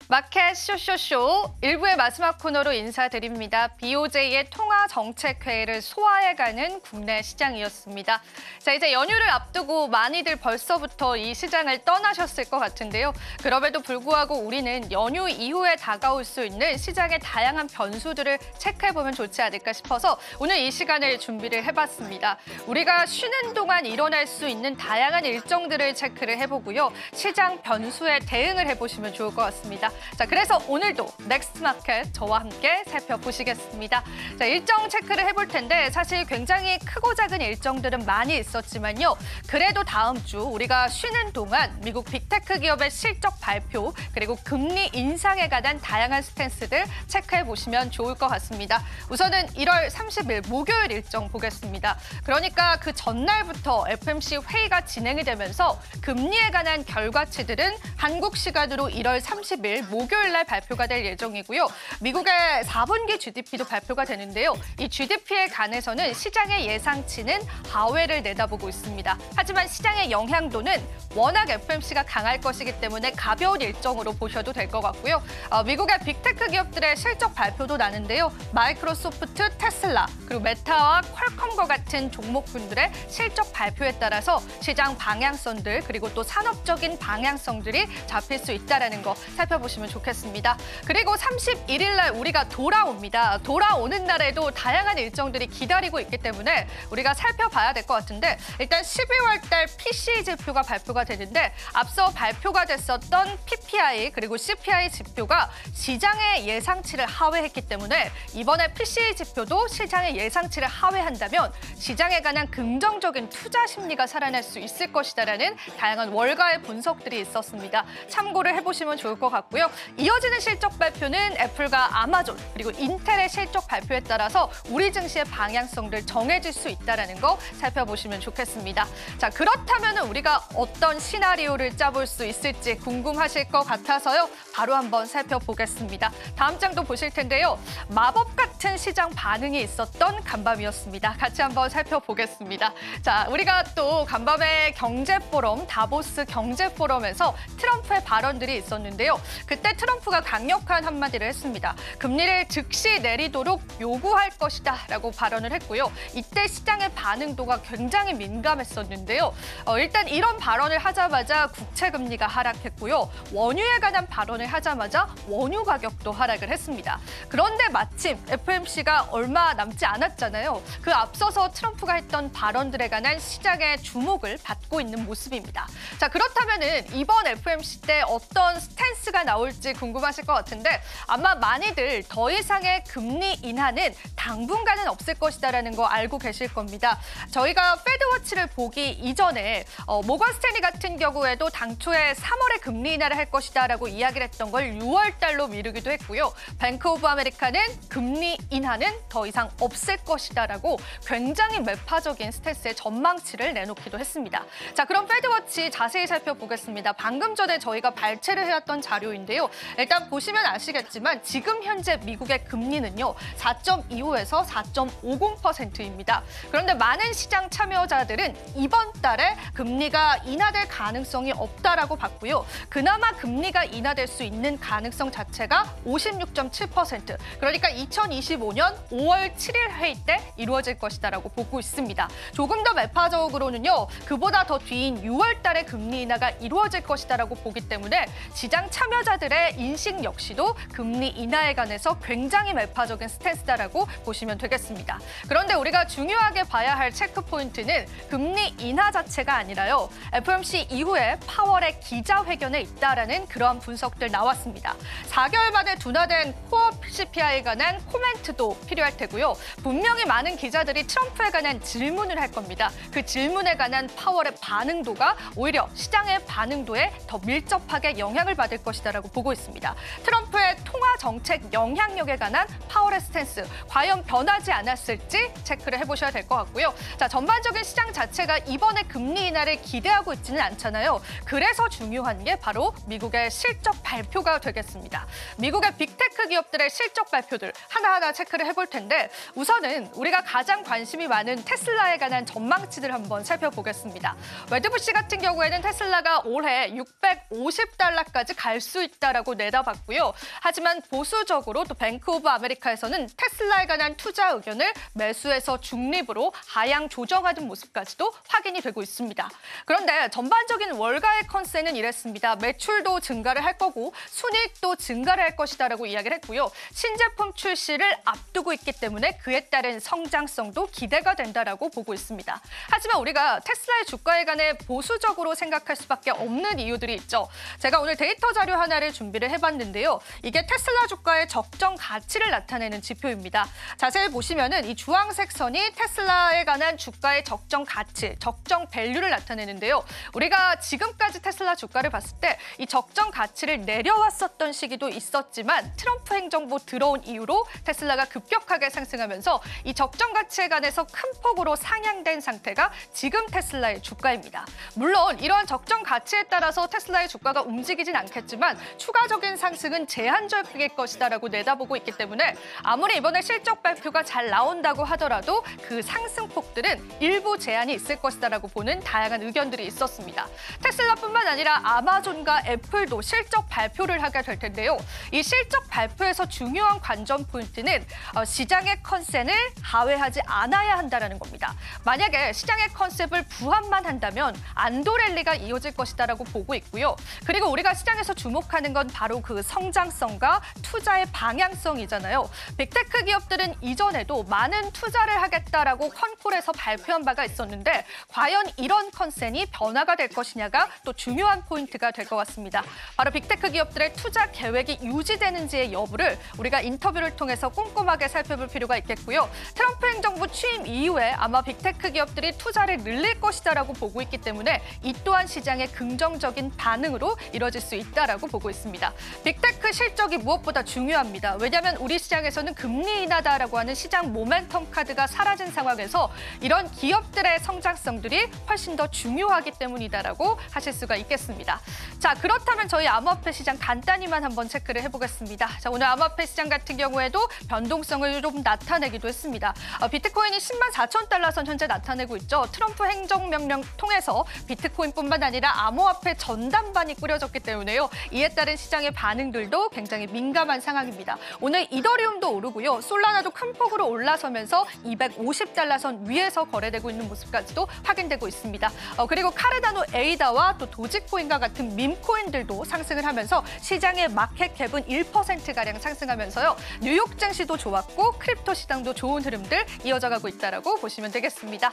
마켓 쇼쇼쇼 1부의 마지막 코너로 인사드립니다. BOJ의 통화정책회의를 소화해가는 국내 시장이었습니다. 자, 이제 연휴를 앞두고 많이들 벌써부터 이 시장을 떠나셨을 것 같은데요. 그럼에도 불구하고 우리는 연휴 이후에 다가올 수 있는 시장의 다양한 변수들을 체크해보면 좋지 않을까 싶어서 오늘 이 시간을 준비를 해봤습니다. 우리가 쉬는 동안 일어날 수 있는 다양한 일정들을 체크를 해보고요. 시장 변수에 대응을 해보시면 좋을 것 같습니다. 자, 그래서 오늘도 넥스트 마켓 저와 함께 살펴보시겠습니다. 자, 일정 체크를 해볼 텐데 사실 굉장히 크고 작은 일정들은 많이 있었지만요. 그래도 다음 주 우리가 쉬는 동안 미국 빅테크 기업의 실적 발표 그리고 금리 인상에 관한 다양한 스탠스들 체크해 보시면 좋을 것 같습니다. 우선은 1월 30일 목요일 일정 보겠습니다. 그러니까 그 전날부터 FOMC 회의가 진행이 되면서 금리에 관한 결과치들은 한국 시간으로 1월 30일 목요일 날 발표가 될 예정이고요. 미국의 4분기 GDP도 발표가 되는데요. 이 GDP에 관해서는 시장의 예상치는 하회를 내다보고 있습니다. 하지만 시장의 영향도는 워낙 FOMC가 강할 것이기 때문에 가벼운 일정으로 보셔도 될 것 같고요. 미국의 빅테크 기업들의 실적 발표도 나는데요. 마이크로소프트, 테슬라, 그리고 메타와 퀄컴과 같은 종목군들의 실적 발표에 따라서 시장 방향성들 그리고 또 산업적인 방향성들이 잡힐 수 있다는 거 살펴보시면 좋겠습니다. 그리고 31일 날 우리가 돌아옵니다. 돌아오는 날에도 다양한 일정들이 기다리고 있기 때문에 우리가 살펴봐야 될 것 같은데 일단 12월 달 PCE 지표가 발표가 되는데 앞서 발표가 됐었던 PPI 그리고 CPI 지표가 시장의 예상치를 하회했기 때문에 이번에 PCE 지표도 시장의 예상치를 하회한다면 시장에 관한 긍정적인 투자 심리가 살아날 수 있을 것이다라는 다양한 월가의 분석들이 있었습니다. 참고를 해보시면 좋을 것 같고요. 이어지는 실적 발표는 애플과 아마존 그리고 인텔의 실적 발표에 따라서 우리 증시의 방향성들 정해질 수 있다는 거 살펴보시면 좋겠습니다. 자, 그렇다면 우리가 어떤 시나리오를 짜볼 수 있을지 궁금하실 것 같아서요. 바로 한번 살펴보겠습니다. 다음 장도 보실 텐데요. 마법 같은 시장 반응이 있었던 간밤이었습니다. 같이 한번 살펴보겠습니다. 자, 우리가 또 간밤에 경제포럼, 다보스 경제포럼에서 트럼프의 발언들이 있었는데요. 그때 트럼프가 강력한 한마디를 했습니다. 금리를 즉시 내리도록 요구할 것이다 라고 발언을 했고요. 이때 시장의 반응도가 굉장히 민감했었는데요. 일단 이런 발언을 하자마자 국채 금리가 하락했고요. 원유에 관한 발언을 하자마자 원유 가격도 하락을 했습니다. 그런데 마침 FOMC가 얼마 남지 않았잖아요. 그 앞서서 트럼프가 했던 발언들에 관한 시장의 주목을 받고 있는 모습입니다. 자, 그렇다면은 이번 FOMC 때 어떤 스탠스가 나올지 궁금하실 것 같은데 아마 많이들 더 이상의 금리 인하는 당분간은 없을 것이다라는 거 알고 계실 겁니다. 저희가 페드워치를 보기 이전에 모건 스탠리 같은 경우에도 당초에 3월에 금리 인하를 할 것이다라고 이야기를 했던 걸 6월 달로 미루기도 했고요. 뱅크 오브 아메리카는 금리 인하는 더 이상 없을 것이다라고 굉장히 매파적인 스탠스의 전망치를 내놓기도 했습니다. 자, 그럼 페드워치 자세히 살펴보겠습니다. 방금 전에 저희가 발췌를 해왔던 자료인데요. 일단 보시면 아시겠지만 지금 현재 미국의 금리는요. 4.25에서 4.50%입니다. 그런데 많은 시장 참여자들은 이번 달에 금리가 인하될 가능성이 없다라고 봤고요. 그나마 금리가 인하될 수 있는 가능성 자체가 56.7%. 그러니까 2025년 5월 7일 회의 때 이루어질 것이다라고 보고 있습니다. 조금 더 매파적으로는요. 그보다 더 뒤인 6월 달에 금리 인하가 이루어질 것이다라고 보기 때문에 시장 참여자들의 인식 역시도 금리 인하에 관해서 굉장히 매파적인 스탠스다라고 보시면 되겠습니다. 그런데 우리가 중요하게 봐야 할 체크 포인트는 금리 인하 자체가 아니라요. FOMC 이후에 파월의 기자회견에 있다라는 그러한 분석들 나왔습니다. 4개월 만에 둔화된 코어 CPI에 관한 코멘트도 필요할 테고요. 분명히 많은 기자들이 트럼프에 관한 질문을 할 겁니다. 그 질문에 관한 파월의 반응도가 오히려 시장의 반응도에 더 밀접하게 영향을 받을 것이다라고 보고 있습니다. 트럼프의 통화 정책 영향력에 관한 파월의 스탠스 과연 변하지 않았을지 체크를 해보셔야 될 것 같고요. 자, 전반적인 시장 자체가 이번에 금리 인하를 기대하고 있지는 않잖아요. 그래서 중요한 게 바로 미국의 실적 발표가 되겠습니다. 미국의 빅테크 기업들의 실적 발표들 하나하나 체크를 해볼 텐데 우선은 우리가 가장 관심이 많은 테슬라에 관한 전망치들 한번 살펴보겠습니다. 웨드부시 같은 경우에는 테슬라가 올해 650달러까지 갈 수 있다라고 내다봤고요. 하지만 보수적으로 또 뱅크 오브 아메리카에서는 테슬라에 관한 투자 의견을 매수에서 중립으로 하향 조정하는 모습까지도 확인이 되고 있습니다. 그런데 전반적인 월가의 컨센은 이랬습니다. 매출도 증가를 할 거고 순이익도 증가를 할 것이다라고 이야기를 했고요. 신제품 출시를 앞두고 있기 때문에 그에 따른 성장성도 기대가 된다라고 보고 있습니다. 하지만 우리가 테슬라의 주가에 관해 보수적으로 생각할 수밖에 없는 이유들이 있죠. 제가 오늘 데이터 자료 하나를 준비를 해봤는데요. 이게 테슬라 주가의 적정 가치를 나타내는 지표입니다. 자세히 보시면은 이 주황색 선이 테슬라에 관한 주가의 적정 가치, 적정 밸류를 나타내는데요. 우리가 지금까지 테슬라 주가를 봤을 때 이 적정 가치를 내려왔었던 시기도 있었지만 트럼프 행정부 들어온 이후로 테슬라가 급격하게 상승하면서 이 적정 가치에 관해서 큰 폭으로 상향된 상태가 지금 테슬라의 주가입니다. 물론 이러한 적정 가치에 따라서 테슬라의 주가가 움직이진 않겠지만 추가적인 상승은 제한적일 것이다라고 내다보고 있기 때문에 아무리 이번에 실적 발표가 잘 나온다고 하더라도 그 상승폭들은 일부 제한이 있을 것이다라고 보는 다양한 의견들이 있었습니다. 테슬라뿐만 아니라 아마존과 애플도 실적 발표를 하게 될 텐데요. 이 실적 발표에서 중요한 관전 포인트는 시장의 컨센을 하회하지 않아야 한다는 겁니다. 만약에 시장의 컨셉을 부합만 한다면 안도 랠리가 이어질 것이다라고 보고 있고요. 그리고 우리가 시장에서 주목하는 건 바로 그 성장성과 투자의 방향성이잖아요. 빅테크 기업들은 이전에도 많은 투자를 하겠다라고 컨콜에서 발표한 바가 있었는데 과연 이런 컨센이 변화가 될 것이냐가 또 중요한 포인트가 될 것 같습니다. 바로 빅테크 기업들의 투자 계획이 유지되는지의 여부를 우리가 인터뷰를 통해서 꼼꼼하게 살펴볼 필요가 있겠고요. 트럼프 행정부 취임 이후에 아마 빅테크 기업들이 투자를 늘릴 것이다라고 보고 있기 때문에 이 또한 시장의 긍정적인 반응으로 이뤄질 수 있다라고 보고 있습니다. 빅테크 실적이 무엇보다 중요합니다. 왜냐하면 우리 시장에서는 금리 인하다라고 하는 시장 모멘텀 카드가 사라진 상황에서 이런 기업들의 성장성들이 훨씬 더 중요하기 때문이다라고 하실 수가 있겠습니다. 자, 그렇다면 저희 암호화폐 시장 간단히만 한번 체크를 해보겠습니다. 자, 오늘 암호화폐 시장 같은 경우에도 변동성을 좀 나타내기도 했습니다. 비트코인이 10만 4천 달러 선 현재 나타내고 있죠. 트럼프 행정명령 통해서 비트코인뿐만 아니라 암호화폐 전담반이 꾸려졌기 때문에요. 이에 따른 시장의 반응들도 굉장히 민감한 상황입니다. 오늘 이더리움도 오르고요. 솔라나도 큰 폭으로 올라서면서 250달러 선 위에서 거래되고 있는 모습까지도 확인되고 있습니다. 그리고 카르다노 에이다와 또 도지코인과 같은 밈코인들도 상승을 하면서 시장의 마켓 캡은 1%가량 상승하면서요. 뉴욕 증시도 좋았고 크립토 시장도 좋은 흐름들 이어져가고 있다라고 보시면 되겠습니다.